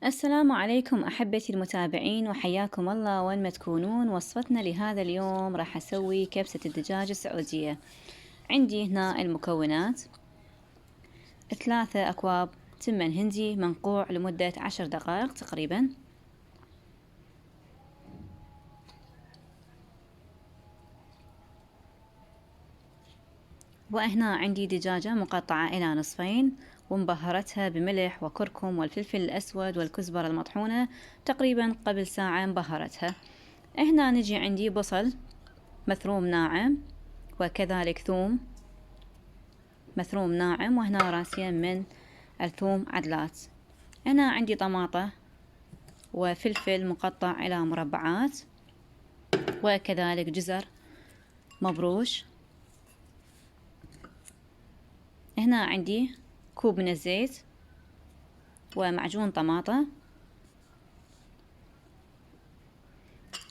السلام عليكم أحبتي المتابعين، وحياكم الله وين ما تكونون. وصفتنا لهذا اليوم راح أسوي كبسة الدجاج السعودية. عندي هنا المكونات: 3 أكواب تمن هندي منقوع لمدة 10 دقائق تقريبا، وهنا عندي دجاجة مقطعة إلى نصفين ومبهرتها بملح وكركم والفلفل الأسود والكزبرة المطحونة تقريبا قبل ساعة مبهرتها. هنا نجي عندي بصل مثروم ناعم، وكذلك ثوم مثروم ناعم، وهنا راسين من الثوم عدلات. هنا عندي طماطة وفلفل مقطع إلى مربعات، وكذلك جزر مبروش. هنا عندي كوب من الزيت ومعجون طماطة.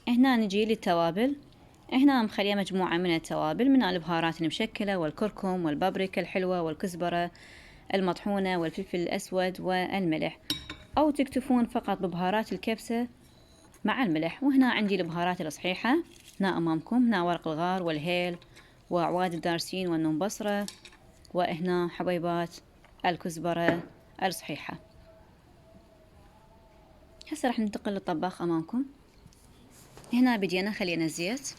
هنا نجي للتوابل. هنا مخلية مجموعة من التوابل من البهارات المشكلة والكركم والبابريكا الحلوة والكزبرة المطحونة والفلفل الأسود والملح، أو تكتفون فقط ببهارات الكبسة مع الملح. وهنا عندي البهارات الصحيحة هنا أمامكم، هنا ورق الغار والهيل وأعواد الدارسين والنوم بصرة، وهنا حبيبات الكزبرة الصحيحة. هسه راح ننتقل للطباخ أمامكم. هنا بدينا خلينا الزيت،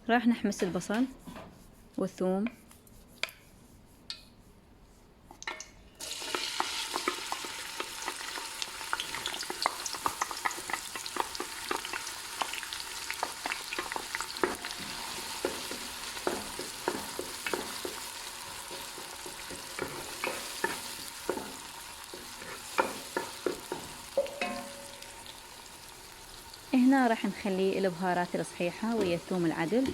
راح نحمس البصل والثوم، هنا راح نخلي البهارات الصحيحة ويا الثوم العدل.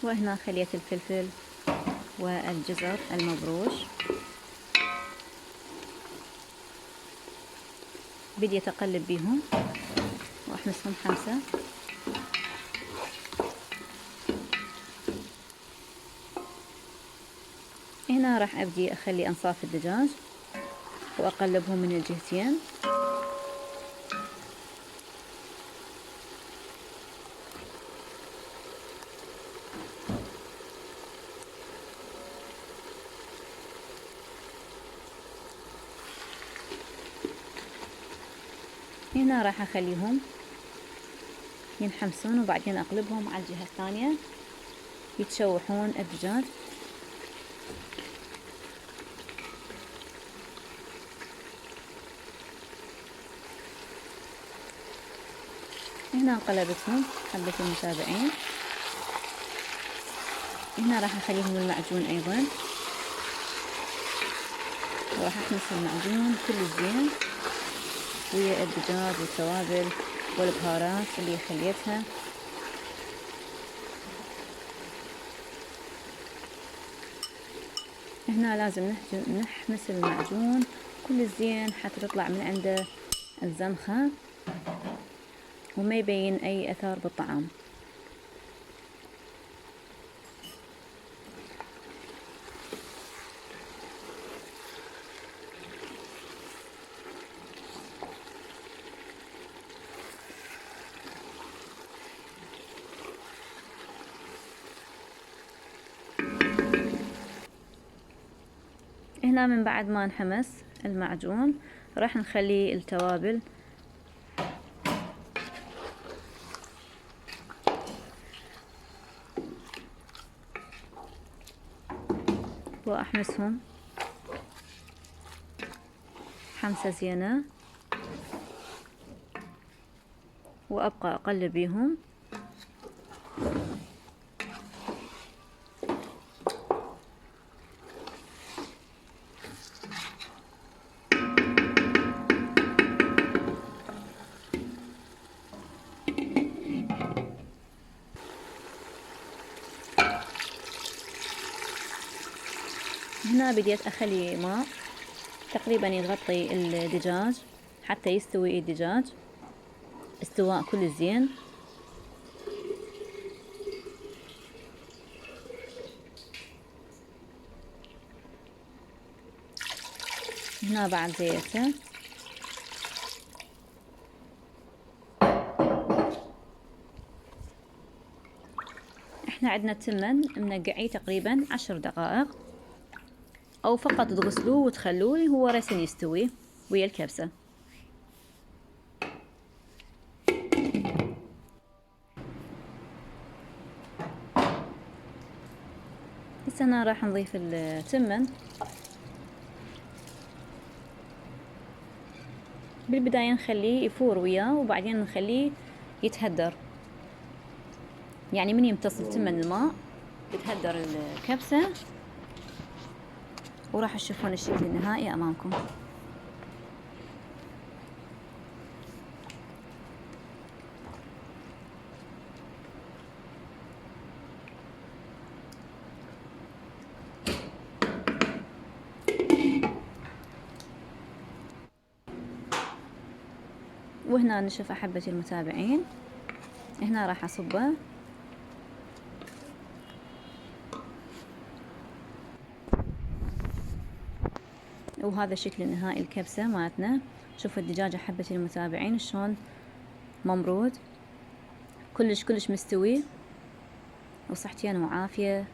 وهنا خليت الفلفل والجزر المبروش، بدي أتقلب بيهم وأحمسهم حمسة. هنا راح أبدي أخلي أنصاف الدجاج وأقلبهم من الجهتين. هنا راح أخليهم ينحمسون وبعدين أقلبهم على الجهة الثانية يتشوحون الدجاج. هنا انقلبتهم حبة المتابعين. هنا راح أخليهم المعجون أيضا، وراح أحمص المعجون كل زين ويا الدجاج والتوابل والبهارات اللي خليتها. هنا لازم نحمس المعجون كل زين حتى تطلع من عنده الزنخة وما يبين أي أثر بالطعام. هنا من بعد ما انحمس المعجون راح نخلي التوابل وأحمسهم حمسة زينة، وأبقى أقلب بيهم. هنا بديت أخلي ماء تقريبا يغطي الدجاج حتى يستوي الدجاج استواء كل زين. هنا بعد زيته. احنا عندنا التمن منقعيه تقريبا 10 دقائق او فقط تغسلوه وتخلوه هو راسن يستوي ويا الكبسة. هسه انا راح نضيف التمن. بالبداية نخليه يفور وياه وبعدين نخليه يتهدر، يعني من يمتص التمن الماء يتهدر الكبسة، وراح تشوفون الشكل النهائي امامكم. وهنا نشوف احبتي المتابعين، هنا راح اصبه. وهذا شكل النهائي الكبسة مالتنا. شوفوا الدجاج احبتي المتابعين شلون ممرود، كلش مستوي، وصحتين وعافية.